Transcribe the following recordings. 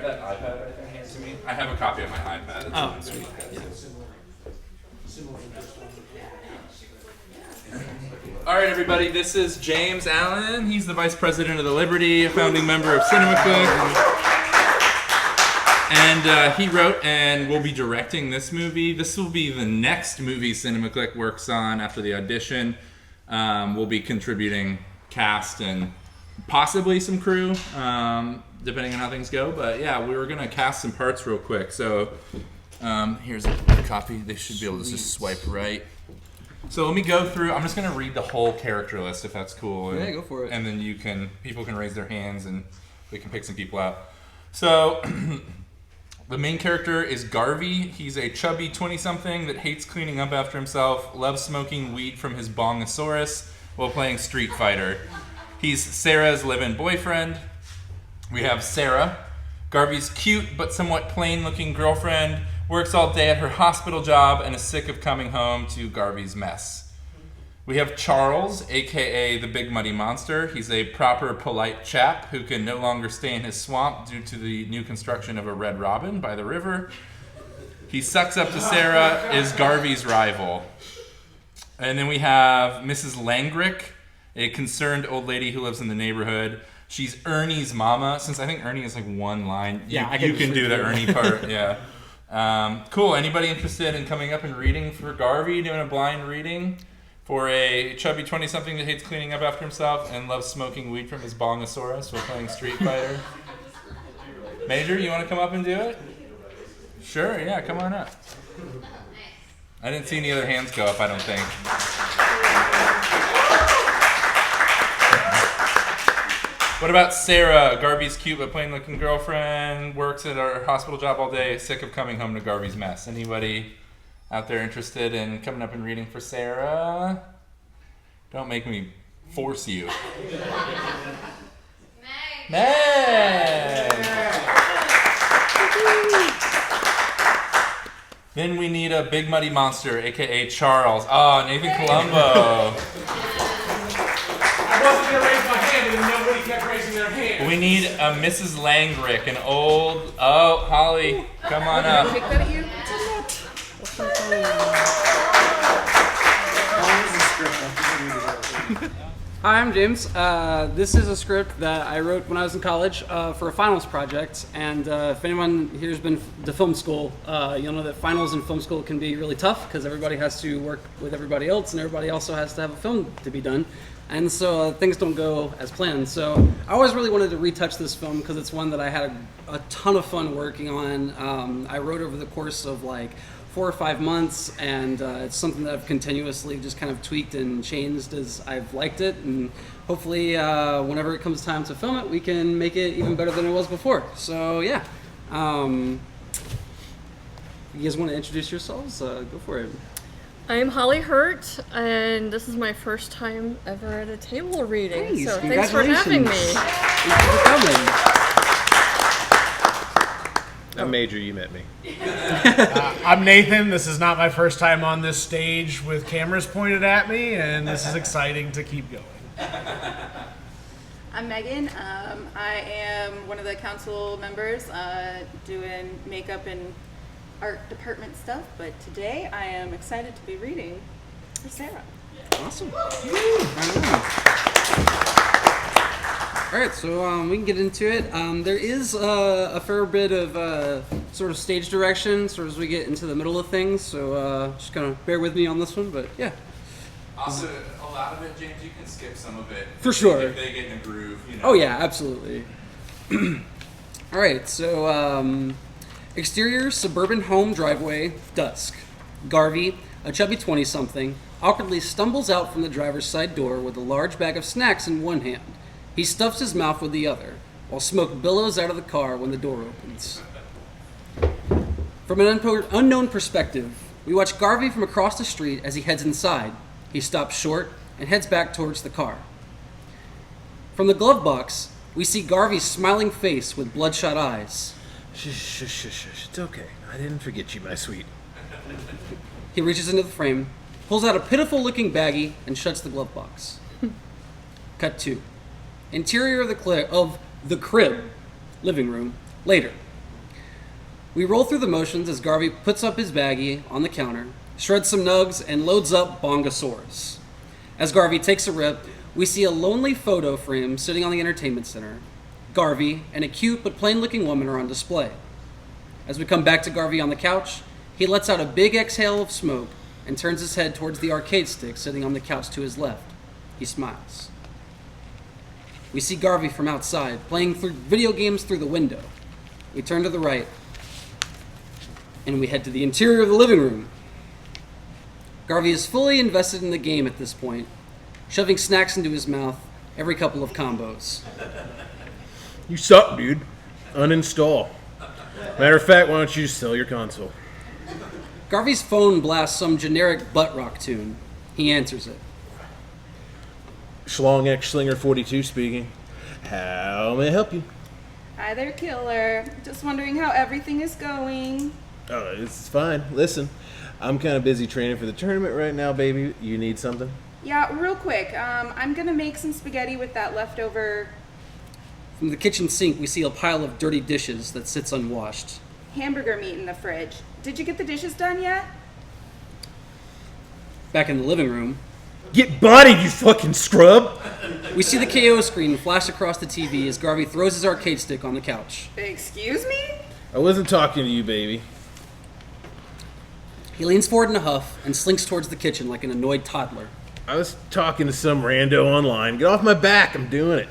That iPad right there hands to me. I have a copy of my iPad. Oh, sweet. Yeah. All right, everybody. This is James Allen. He's the vice president of the Liberty, a founding member of CinemaClick. And he wrote and will be directing this movie. This will be the next movie CinemaClick works on after the audition. We'll be contributing cast and possibly some crew, depending on how things go. But yeah, we were going to cast some parts real quick. So here's a copy. They should be able to just swipe right. So let me go through. I'm just going to read the whole character list if that's cool. Yeah, go for it. And then people can raise their hands and we can pick some people out. So the main character is Garvey. He's a chubby 20-something that hates cleaning up after himself, loves smoking weed from his bongosaurus while playing Street Fighter. He's Sarah's live-in boyfriend. We have Sarah, Garvey's cute but somewhat plain-looking girlfriend, works all day at her hospital job and is sick of coming home to Garvey's mess. We have Charles, a.k.a. the Big Muddy Monster. He's a proper, polite chap who can no longer stay in his swamp due to the new construction of a Red Robin by the river. He sucks up to Sarah, is Garvey's rival. And then we have Mrs. Langrick, a concerned old lady who lives in the neighborhood. She's Ernie's mama. Since I think Ernie is like one line, you can do the Ernie part. Yeah. Cool. Anybody interested in coming up and reading for Garvey, doing a blind reading for a chubby 20-something that hates cleaning up after himself and loves smoking weed from his bongosaurus while playing Street Fighter? Major, you want to come up and do it? Sure, yeah, come on up. I didn't see any other hands go up, I don't think. What about Sarah? Garvey's cute but plain-looking girlfriend, works at our hospital job all day, sick of coming home to Garvey's mess. Anybody out there interested in coming up and reading for Sarah? Don't make me force you. Meg! Then we need a Big Muddy Monster, a.k.a. Charles. Oh, Nathan Columbo. I wasn't going to raise my hand and nobody kept raising their hand. We need a Mrs. Langrick, an old... Oh, Holly, come on up. Take that at you? Hi, I'm James. This is a script that I wrote when I was in college for a finals project. And if anyone here's been to film school, you'll know that finals in film school can be really tough because everybody has to work with everybody else and everybody also has to have a film to be done. And so things don't go as planned. So I always really wanted to retouch this film because it's one that I had a ton of fun working on. I wrote over the course of like 4 or 5 months, and it's something that I've continuously just kind of tweaked and changed as I've liked it. And hopefully whenever it comes time to film it, we can make it even better than it was before. So yeah. You guys want to introduce yourselves? Go for it. I'm Holly Hurt, and this is my first time ever at a table reading. Nice. So thanks for having me. Thanks for coming. I'm Major, you met me. I'm Nathan. This is not my first time on this stage with cameras pointed at me, and this is exciting to keep going. I'm Megan. I am one of the council members doing makeup and art department stuff, but today I am excited to be reading for Sarah. Awesome. All right, so we can get into it. There is a fair bit of sort of stage direction sort of as we get into the middle of things, so just kind of bear with me on this one, but yeah. Also, a lot of it, James, you can skip some of it. For sure. If they get in a groove, you know. Oh yeah, absolutely. All right, so exterior suburban home driveway, dusk. Garvey, a chubby 20-something, awkwardly stumbles out from the driver's side door with a large bag of snacks in one hand. He stuffs his mouth with the other, while smoke billows out of the car when the door opens. From an unknown perspective, we watch Garvey from across the street as he heads inside. He stops short and heads back towards the car. From the glove box, we see Garvey's smiling face with bloodshot eyes. Shh. It's okay. I didn't forget you, my sweet. He reaches into the frame, pulls out a pitiful-looking baggie, and shuts the glove box. Cut 2. Interior of the crib, living room, later. We roll through the motions as Garvey puts up his baggie on the counter, shreds some nugs, and loads up Bongosaurus. As Garvey takes a rip, we see a lonely photo frame sitting on the entertainment center. Garvey and a cute but plain-looking woman are on display. As we come back to Garvey on the couch, he lets out a big exhale of smoke and turns his head towards the arcade stick sitting on the couch to his left. He smiles. We see Garvey from outside, playing through video games through the window. We turn to the right, and we head to the interior of the living room. Garvey is fully invested in the game at this point, shoving snacks into his mouth every couple of combos. You suck, dude. Uninstall. Matter of fact, why don't you just sell your console? Garvey's phone blasts some generic butt rock tune. He answers it. Schlong X Slinger 42 speaking. How may I help you? Hi there, killer. Just wondering how everything is going. Oh, it's fine. Listen, I'm kind of busy training for the tournament right now, baby. You need something? Yeah, real quick. I'm gonna make some spaghetti with that leftover From the kitchen sink, we see a pile of dirty dishes that sits unwashed. hamburger meat in the fridge. Did you get the dishes done yet? Back in the living room, Get bodied, you fucking scrub! we see the KO screen flash across the TV as Garvey throws his arcade stick on the couch. Excuse me? I wasn't talking to you, baby. He leans forward in a huff and slinks towards the kitchen like an annoyed toddler. I was talking to some rando online. Get off my back, I'm doing it.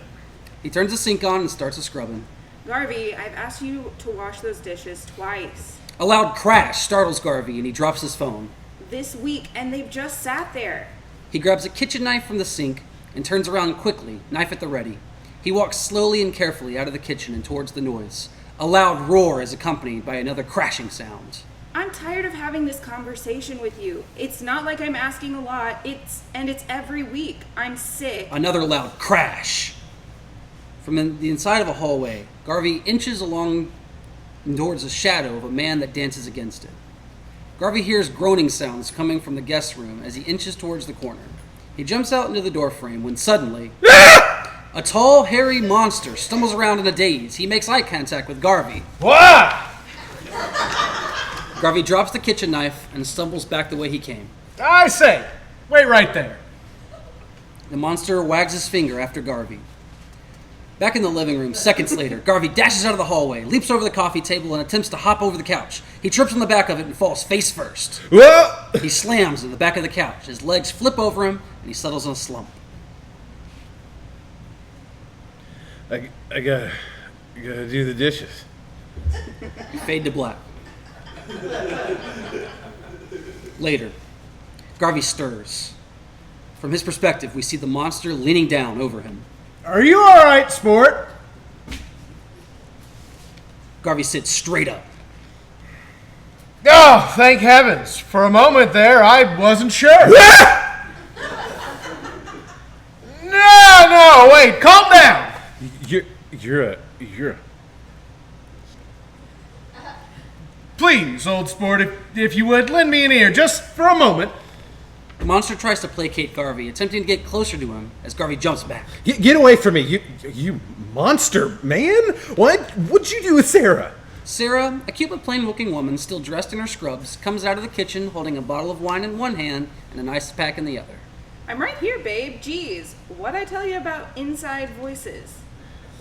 He turns the sink on and starts a scrubbing. Garvey, I've asked you to wash those dishes twice A loud crash startles Garvey and he drops his phone. this week, and they've just sat there. He grabs a kitchen knife from the sink and turns around quickly, knife at the ready. He walks slowly and carefully out of the kitchen and towards the noise. A loud roar is accompanied by another crashing sound. I'm tired of having this conversation with you. It's not like I'm asking a lot. It's every week. I'm sick. Another loud crash. From the inside of a hallway, Garvey inches along towards the shadow of a man that dances against it. Garvey hears groaning sounds coming from the guest room as he inches towards the corner. He jumps out into the doorframe when suddenly, a tall, hairy monster stumbles around in a daze. He makes eye contact with Garvey. What? Garvey drops the kitchen knife and stumbles back the way he came. I say, wait right there. The monster wags his finger after Garvey. Back in the living room, seconds later, Garvey dashes out of the hallway, leaps over the coffee table, and attempts to hop over the couch. He trips on the back of it and falls face first. Whoa! He slams in the back of the couch. His legs flip over him, and he settles in a slump. I gotta do the dishes. We fade to black. Later, Garvey stirs. From his perspective, we see the monster leaning down over him. Are you all right, sport? Garvey sits straight up. Oh, thank heavens. For a moment there, I wasn't sure. No, wait, calm down. You're a Please, old sport, if you would, lend me an ear, just for a moment. The monster tries to placate Garvey, attempting to get closer to him as Garvey jumps back. Get away from me, you monster, man! What'd you do with Sarah? Sarah, a cute but plain-looking woman, still dressed in her scrubs, comes out of the kitchen holding a bottle of wine in one hand and an ice pack in the other. I'm right here, babe. Geez, what'd I tell you about inside voices?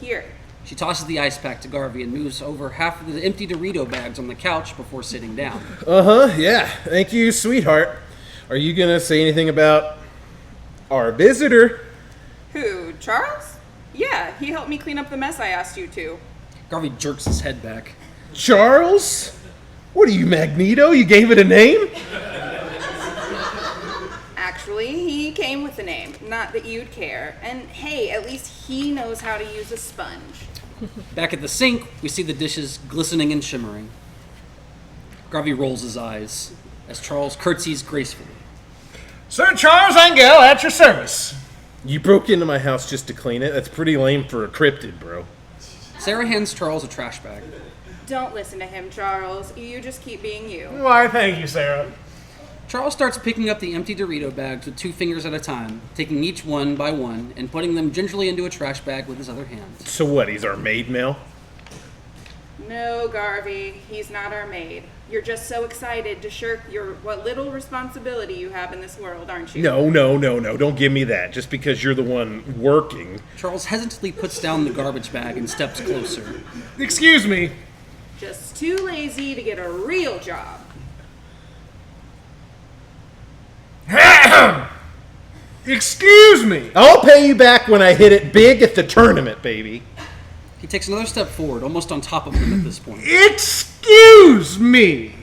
Here. She tosses the ice pack to Garvey and moves over half of the empty Dorito bags on the couch before sitting down. Yeah. Thank you, sweetheart. Are you gonna say anything about our visitor? Who, Charles? Yeah, he helped me clean up the mess I asked you to. Garvey jerks his head back. Charles? What are you, Magneto? You gave it a name? Actually, he came with the name, not that you'd care. And hey, at least he knows how to use a sponge. Back at the sink, we see the dishes glistening and shimmering. Garvey rolls his eyes as Charles curtsies gracefully. Sir Charles Angel at your service. You broke into my house just to clean it? That's pretty lame for a cryptid, bro. Sarah hands Charles a trash bag. Don't listen to him, Charles. You just keep being you. Why, thank you, Sarah. Charles starts picking up the empty Dorito bags with 2 fingers at a time, taking each one by one and putting them gingerly into a trash bag with his other hand. So what, he's our maid mail? No, Garvey, he's not our maid. You're just so excited to shirk what little responsibility you have in this world, aren't you? No. Don't give me that. Just because you're the one working. Charles hesitantly puts down the garbage bag and steps closer. Excuse me. Just too lazy to get a real job. Excuse me. I'll pay you back when I hit it big at the tournament, baby. He takes another step forward, almost on top of him at this point. Excuse me.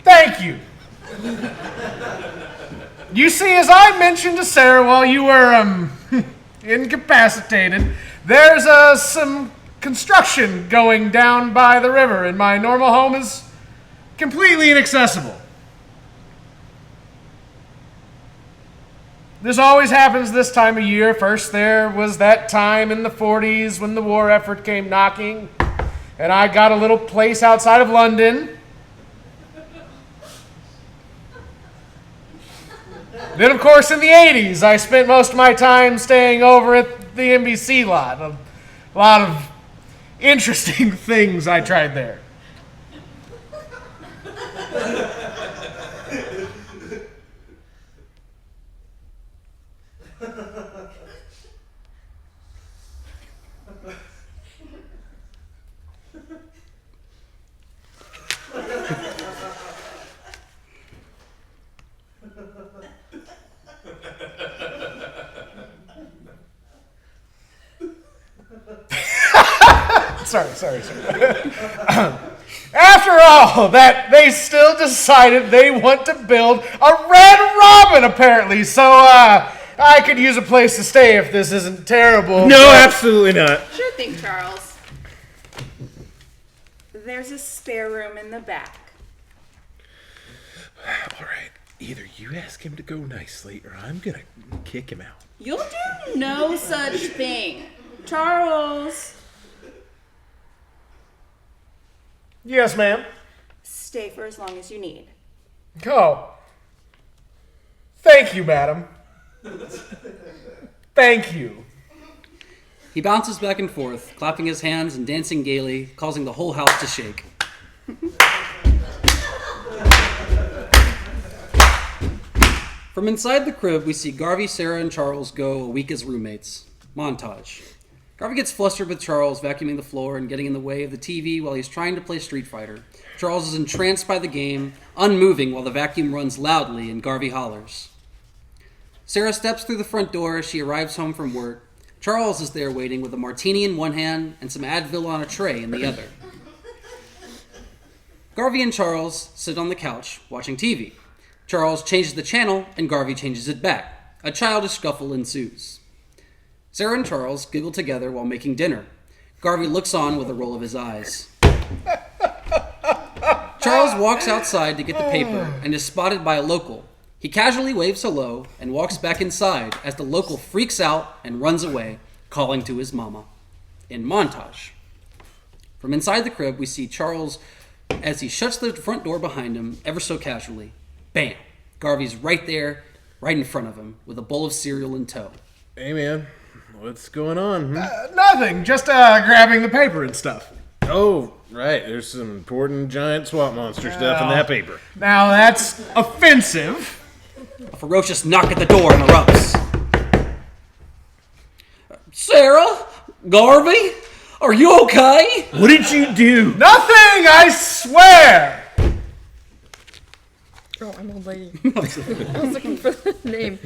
Thank you. You see, as I mentioned to Sarah while you were incapacitated, there's some construction going down by the river, and my normal home is completely inaccessible. This always happens this time of year. First there was that time in the 40s when the war effort came knocking, and I got a little place outside of London. Then, of course, in the 80s, I spent most of my time staying over at the NBC lot. A lot of interesting things I tried there. Sorry. After all that, they still decided they want to build a Red Robin, apparently. So, I could use a place to stay if this isn't terrible. No, absolutely not. Sure thing, Charles. There's a spare room in the back. All right. Either you ask him to go nicely, or I'm gonna kick him out. You'll do no such thing. Charles! Yes, ma'am. Stay for as long as you need. Oh. Thank you, madam. Thank you. He bounces back and forth, clapping his hands and dancing gaily, causing the whole house to shake. From inside the crib, we see Garvey, Sarah, and Charles go a week as roommates. Montage. Garvey gets flustered with Charles vacuuming the floor and getting in the way of the TV while he's trying to play Street Fighter. Charles is entranced by the game, unmoving while the vacuum runs loudly and Garvey hollers. Sarah steps through the front door as she arrives home from work. Charles is there waiting with a martini in one hand and some Advil on a tray in the other. Garvey and Charles sit on the couch watching TV. Charles changes the channel and Garvey changes it back. A childish scuffle ensues. Sarah and Charles giggle together while making dinner. Garvey looks on with a roll of his eyes. Charles walks outside to get the paper and is spotted by a local. He casually waves hello and walks back inside as the local freaks out and runs away, calling to his mama. In montage. From inside the crib, we see Charles as he shuts the front door behind him ever so casually. Bam! Garvey's right there, right in front of him, with a bowl of cereal in tow. Hey, man. What's going on? Nothing. Just grabbing the paper and stuff. Oh, right. There's some important giant swamp monster stuff in that paper. Now that's offensive. A ferocious knock at the door erupts. Sarah? Garvey? Are you okay? What did you do? Nothing, I swear. Oh, I'm old lady. I was looking for the name.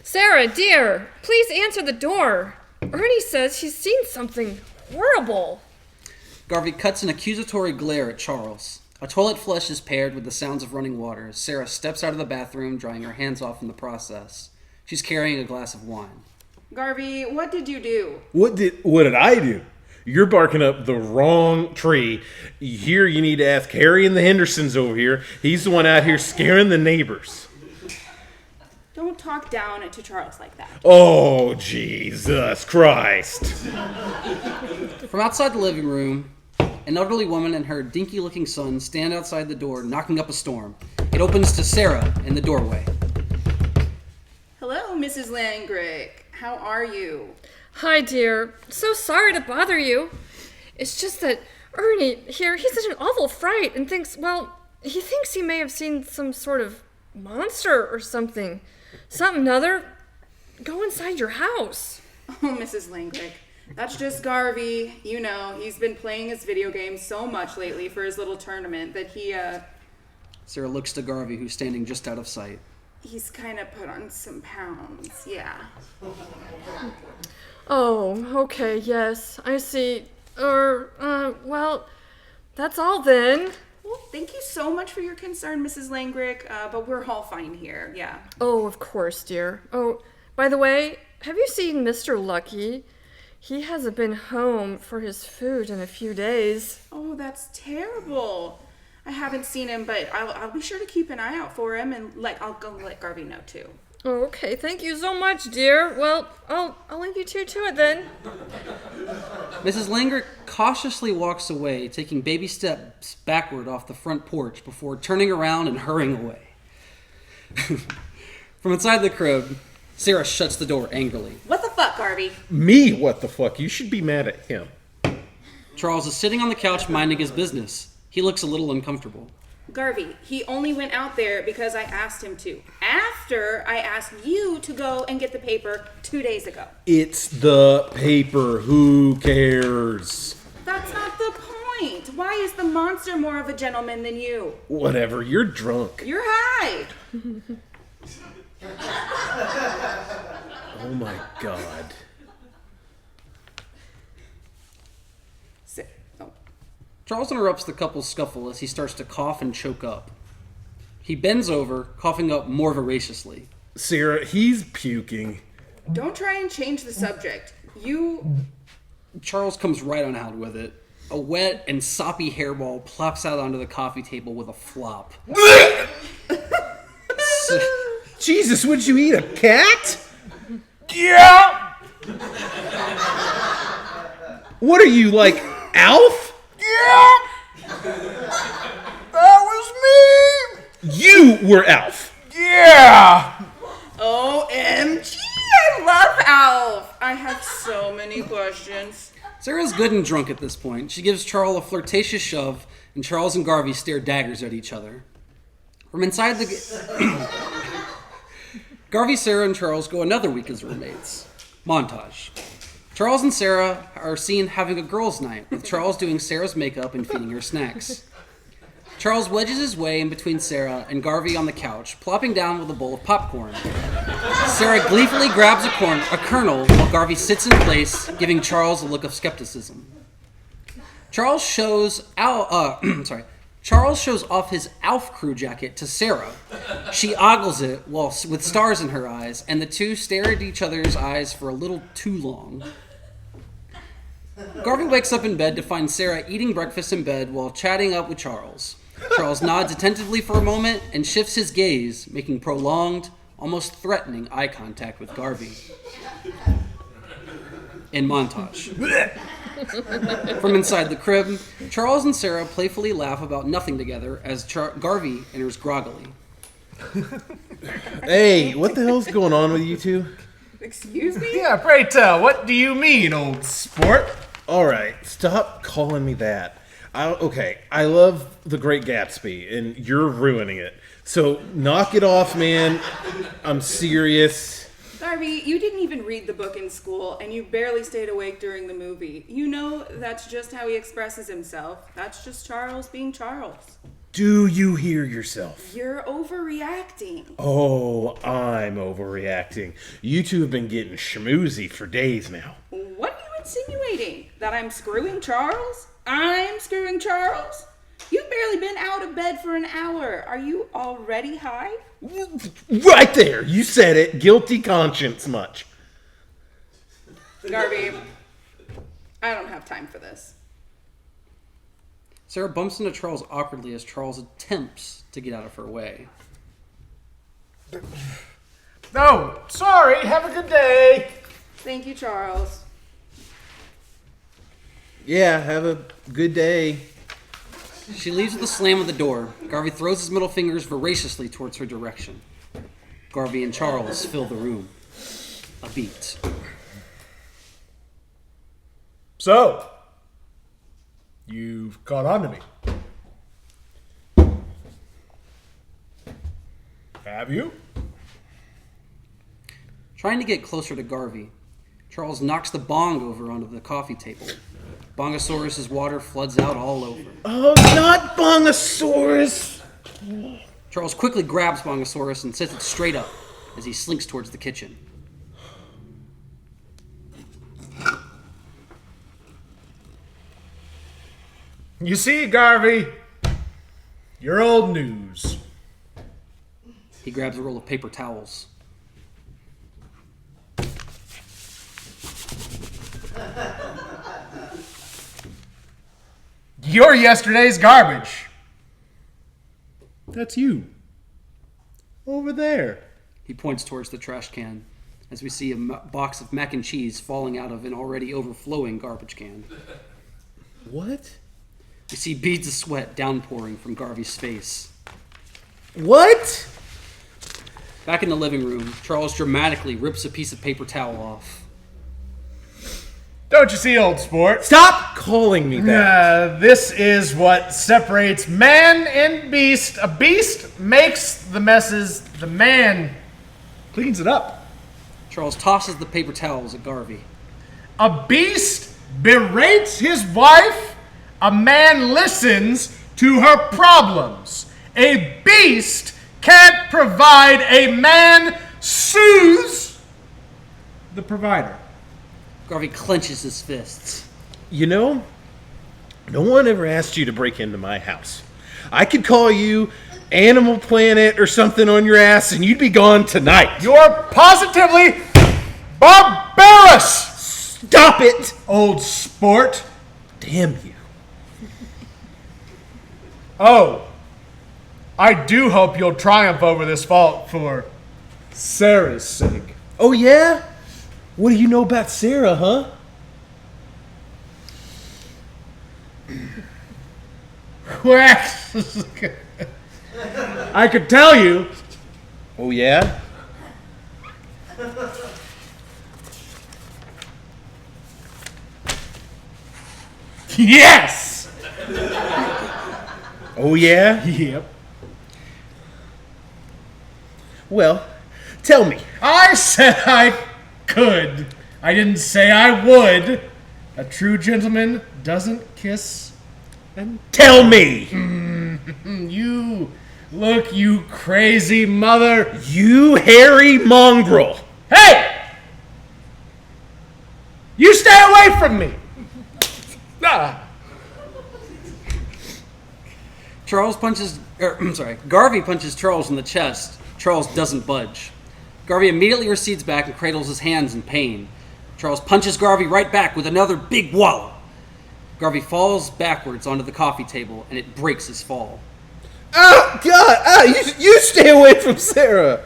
Sarah, dear, please answer the door. Ernie says she's seen something horrible. Garvey cuts an accusatory glare at Charles. A toilet flush is paired with the sounds of running water as Sarah steps out of the bathroom, drying her hands off in the process. She's carrying a glass of wine. Garvey, what did you do? What did I do? You're barking up the wrong tree. Here you need to ask Harry and the Hendersons over here. He's the one out here scaring the neighbors. Don't talk down to Charles like that. Oh, Jesus Christ. From outside the living room, an elderly woman and her dinky-looking son stand outside the door, knocking up a storm. It opens to Sarah in the doorway. Mrs. Langrick. How are you? Hi, dear. So sorry to bother you. It's just that Ernie here, he's such an awful fright and thinks, well, he thinks he may have seen some sort of monster or something. Something other. Go inside your house. Oh, Mrs. Langrick. That's just Garvey. You know, he's been playing his video games so much lately for his little tournament that Sarah looks to Garvey, who's standing just out of sight. he's kind of put on some pounds. Yeah. Oh, okay, yes, I see. Well, that's all then. Well, thank you so much for your concern, Mrs. Langrick, but we're all fine here. Yeah. Oh, of course, dear. Oh, by the way, have you seen Mr. Lucky? He hasn't been home for his food in a few days. Oh, that's terrible. I haven't seen him, but I'll be sure to keep an eye out for him, and I'll go let Garvey know too. Oh, okay, thank you so much, dear. Well, I'll leave you two to it then. Mrs. Langer cautiously walks away, taking baby steps backward off the front porch before turning around and hurrying away. From inside the crib, Sarah shuts the door angrily. What the fuck, Garvey? Me? What the fuck? You should be mad at him. Charles is sitting on the couch minding his business. He looks a little uncomfortable. Garvey, he only went out there because I asked him to. After I asked you to go and get the paper 2 days ago. It's the paper. Who cares? That's not the point. Why is the monster more of a gentleman than you? Whatever. You're drunk. You're high. Oh my god. Sit. Oh. Charles interrupts the couple's scuffle as he starts to cough and choke up. He bends over, coughing up more voraciously. Sarah, he's puking. Don't try and change the subject. Charles comes right on out with it. A wet and soppy hairball plops out onto the coffee table with a flop. Jesus, would you eat a cat? Yeah! What are you, like, Alf? Yeah! That was me! You were Alf. Yeah! OMG, I love Alf. I have so many questions. Sarah's good and drunk at this point. She gives Charles a flirtatious shove, and Charles and Garvey stare daggers at each other. From inside the... Garvey, Sarah, and Charles go another week as roommates. Montage. Charles and Sarah are seen having a girls' night, with Charles doing Sarah's makeup and feeding her snacks. Charles wedges his way in between Sarah and Garvey on the couch, plopping down with a bowl of popcorn. Sarah gleefully grabs a kernel while Garvey sits in place, giving Charles a look of skepticism. Charles shows off his Alf crew jacket to Sarah. She ogles it with stars in her eyes, and the two stare at each other's eyes for a little too long. Garvey wakes up in bed to find Sarah eating breakfast in bed while chatting up with Charles. Charles nods attentively for a moment and shifts his gaze, making prolonged, almost threatening eye contact with Garvey. In montage. From inside the crib, Charles and Sarah playfully laugh about nothing together as Garvey enters groggily. Hey, what the hell's going on with you two? Excuse me? Yeah, pray tell, what do you mean, old sport? Alright, stop calling me that. I love The Great Gatsby, and you're ruining it. So, knock it off, man. I'm serious. Garvey, you didn't even read the book in school, and you barely stayed awake during the movie. You know that's just how he expresses himself. That's just Charles being Charles. Do you hear yourself? You're overreacting. Oh, I'm overreacting. You two have been getting schmoozy for days now. What are you insinuating? That I'm screwing Charles? I'm screwing Charles? You've barely been out of bed for an hour. Are you already high? Right there! You said it. Guilty conscience much. Garvey, I don't have time for this. Sarah bumps into Charles awkwardly as Charles attempts to get out of her way. No, sorry, have a good day. Thank you, Charles. Yeah, have a good day. She leaves with a slam of the door. Garvey throws his middle fingers voraciously towards her direction. Garvey and Charles fill the room. a beat. So, you've caught on to me. Have you? Trying to get closer to Garvey, Charles knocks the bong over onto the coffee table. Bongosaurus's water floods out all over. Oh, not Bongosaurus! Charles quickly grabs Bongosaurus and sets it straight up as he slinks towards the kitchen. You see, Garvey, you're old news. He grabs a roll of paper towels. You're yesterday's garbage. That's you. Over there. He points towards the trash can as we see a box of mac and cheese falling out of an already overflowing garbage can. What? We see beads of sweat downpouring from Garvey's face. What? Back in the living room, Charles dramatically rips a piece of paper towel off. Don't you see, old sport? Stop calling me that. This is what separates man and beast. A beast makes the messes. The man cleans it up. Charles tosses the paper towels at Garvey. A beast berates his wife. A man listens to her problems. A beast can't provide. A man soothes the provider. Garvey clenches his fists. You know, no one ever asked you to break into my house. I could call you Animal Planet or something on your ass and you'd be gone tonight. You're positively barbarous! Stop it! Old sport. Damn you. Oh, I do hope you'll triumph over this fault for Sarah's sake. Oh, yeah? What do you know about Sarah, huh? Well, I could tell you. Oh, yeah? Yes! Oh, yeah? Yep. Well, tell me. I said I could. I didn't say I would. A true gentleman doesn't kiss. And tell me. You look, you crazy mother. You hairy mongrel. Hey! You stay away from me. Ah. Garvey punches Charles in the chest. Charles doesn't budge. Garvey immediately recedes back and cradles his hands in pain. Charles punches Garvey right back with another big wallop. Garvey falls backwards onto the coffee table, and it breaks his fall. Oh, God! You stay away from Sarah!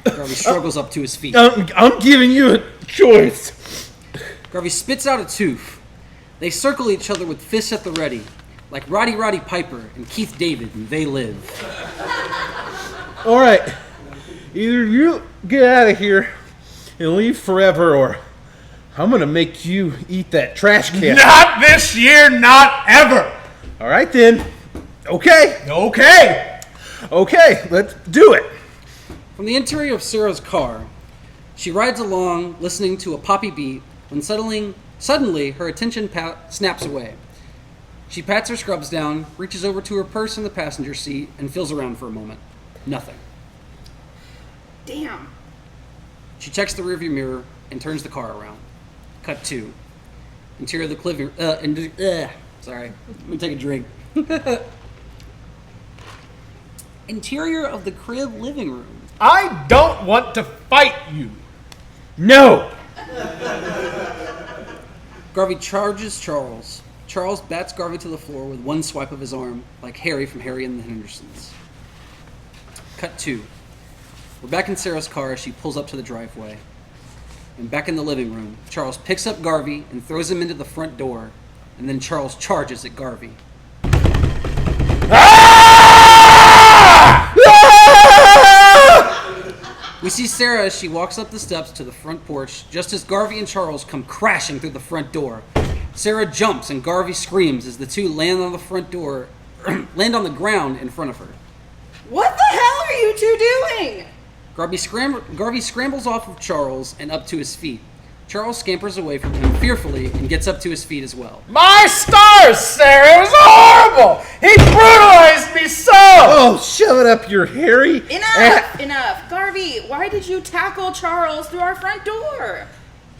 Garvey struggles up to his feet. I'm giving you a choice. Garvey spits out a tooth. They circle each other with fists at the ready, like Roddy Piper and Keith David in They Live. All right. Either you get out of here and leave forever, or I'm going to make you eat that trash can. Not this year, not ever. All right, then. Okay. Okay, let's do it. From the interior of Sarah's car, she rides along, listening to a poppy beat, when suddenly her attention snaps away. She pats her scrubs down, reaches over to her purse in the passenger seat, and feels around for a moment. Nothing. Damn. She checks the rearview mirror and turns the car around. Cut 2. Interior of the sorry. Let me take a drink. Interior of the crib living room. I don't want to fight you. No. Garvey charges Charles. Charles bats Garvey to the floor with one swipe of his arm, like Harry from Harry and the Hendersons. Cut 2. We're back in Sarah's car as she pulls up to the driveway. And back in the living room, Charles picks up Garvey and throws him into the front door, and then Charles charges at Garvey. We see Sarah as she walks up the steps to the front porch, just as Garvey and Charles come crashing through the front door. Sarah jumps and Garvey screams as the two land on the front door, land on the ground in front of her. What the hell are you two doing? Garvey scrambles off of Charles and up to his feet. Charles scampers away from him fearfully and gets up to his feet as well. My stars, Sarah! It was horrible! He brutalized me so! Oh, shove it up your hairy. Enough. Garvey, why did you tackle Charles through our front door?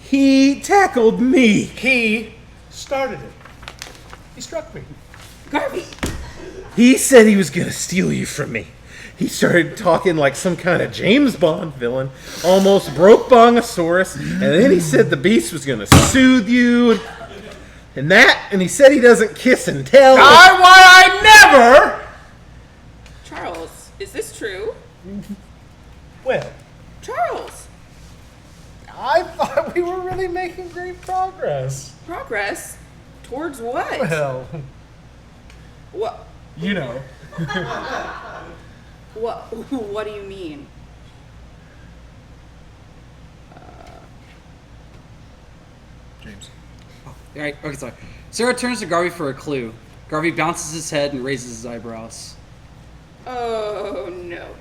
He tackled me. He started it. He struck me. Garvey, He said he was gonna steal you from me. He started talking like some kind of James Bond villain, almost broke Bongosaurus, and then he said the beast was gonna soothe you, and he said he doesn't kiss and tell. I never! Charles, is this true? Well, Charles, I thought we were really making great progress. progress? Towards what? Well, What? you know. What do you mean? James. Alright, okay, sorry. Sarah turns to Garvey for a clue. Garvey bounces his head and raises his eyebrows. Oh, no.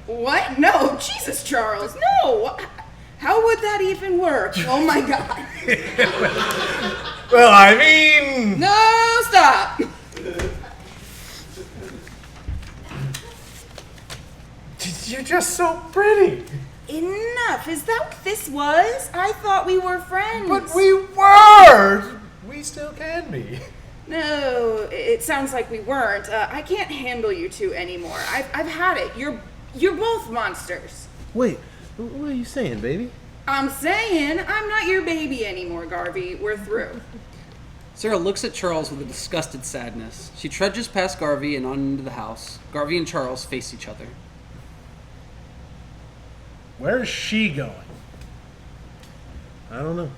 What? No, Jesus, Charles, no! How would that even work? Oh my God. Well, I mean... No, stop! You're just so pretty. Enough. Is that what this was? I thought we were friends. But we were. We still can be. No, it sounds like we weren't. I can't handle you two anymore. I've had it. You're both monsters. Wait, what are you saying, baby? I'm saying I'm not your baby anymore, Garvey. We're through. Sarah looks at Charles with a disgusted sadness. She trudges past Garvey and on into the house. Garvey and Charles face each other. Where's she going? I don't know.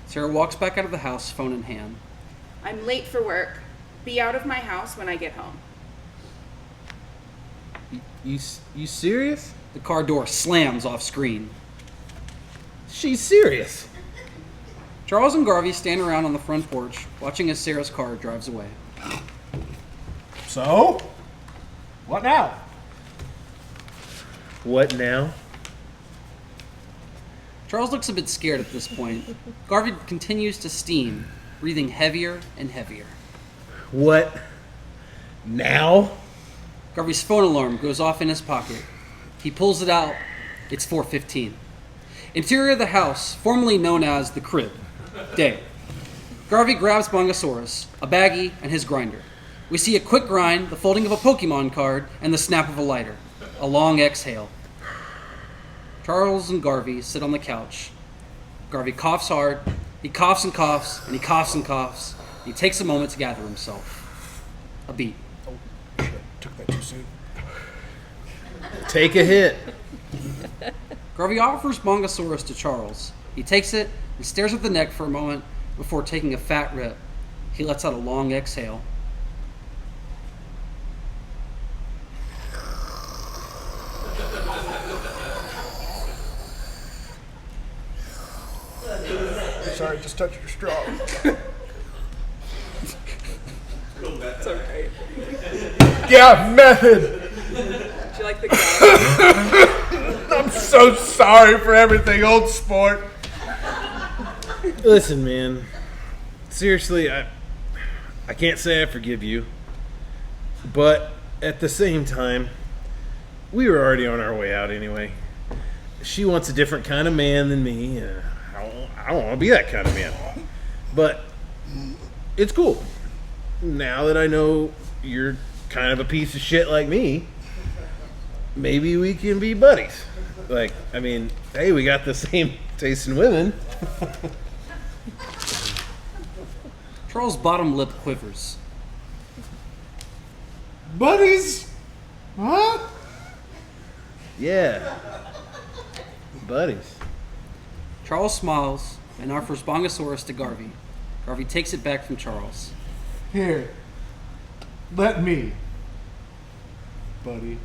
Sarah walks back out of the house, phone in hand. I'm late for work. Be out of my house when I get home. You serious? The car door slams off screen. She's serious. Charles and Garvey stand around on the front porch, watching as Sarah's car drives away. So? What now? What now? Charles looks a bit scared at this point. Garvey continues to steam, breathing heavier and heavier. What now? Garvey's phone alarm goes off in his pocket. He pulls it out. It's 4:15. Interior of the house, formerly known as the crib. Day. Garvey grabs Bongosaurus, a baggie, and his grinder. We see a quick grind, the folding of a Pokemon card, and the snap of a lighter. A long exhale. Charles and Garvey sit on the couch. Garvey coughs hard. He coughs and coughs, and he coughs and coughs. He takes a moment to gather himself. A beat. Shit, took that too soon. Take a hit. Garvey offers Bongosaurus to Charles. He takes it and stares at the neck for a moment before taking a fat rip. He lets out a long exhale. Sorry, just touched your straw. It's alright. Yeah, method. Do you like the guy? I'm so sorry for everything, old sport. Listen, man. Seriously, I can't say I forgive you. But at the same time, we were already on our way out anyway. She wants a different kind of man than me. I don't want to be that kind of man. But it's cool. Now that I know you're kind of a piece of shit like me, maybe we can be buddies. Like, I mean, hey, we got the same taste in women. Charles' bottom lip quivers. Buddies? What? Yeah. Buddies. Charles smiles and offers Bongosaurus to Garvey. Garvey takes it back from Charles. Here. Let me. Buddy.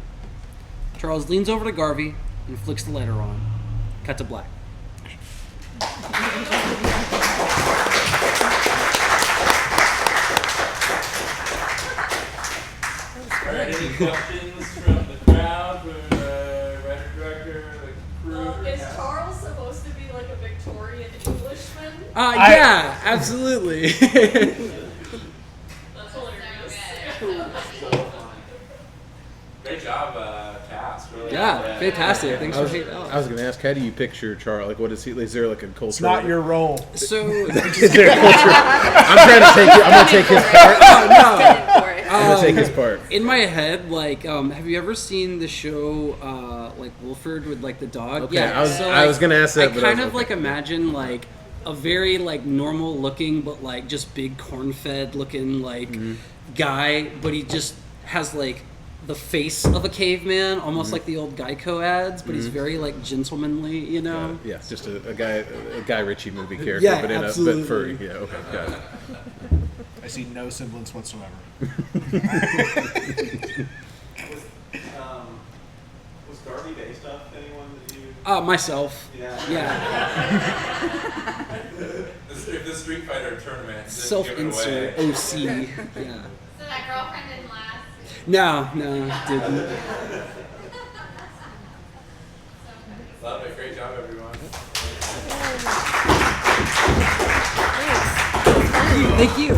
Charles leans over to Garvey, and flicks the lighter on. Cut to black. All right, any questions from the crowd, for the writer, director, the crew? Is Charles supposed to be like a Victorian Englishman? Yeah, absolutely. That's hilarious. Great job, cast. Really Yeah, fantastic. Thanks I for was, taking out. I was going to ask, how do you picture Charles? Like, what is he? Is there like a culture? It's not your role. So, Is there a culture? I'm trying to take. I'm going to take his part. no. For it. I'm going to take his part. In my head, like, have you ever seen the show, like Wolford with like the dog? Okay, I was gonna ask that, I but kind I was of like imagine like a very like normal looking, but like just big corn-fed looking like guy, but he just has like the face of a caveman, almost like the old Geico ads, but he's very like gentlemanly, you know. Yeah, just a Guy Ritchie movie character, Yeah, but absolutely. but furry. Yeah, okay, got it. I see no semblance whatsoever. Was Garvey based off anyone that you? Myself. Yeah. If the Street Fighter tournament didn't Self-insert. give it away. OC. Yeah. So that girlfriend didn't last. No, didn't. Love it. Great job, everyone. Thank you.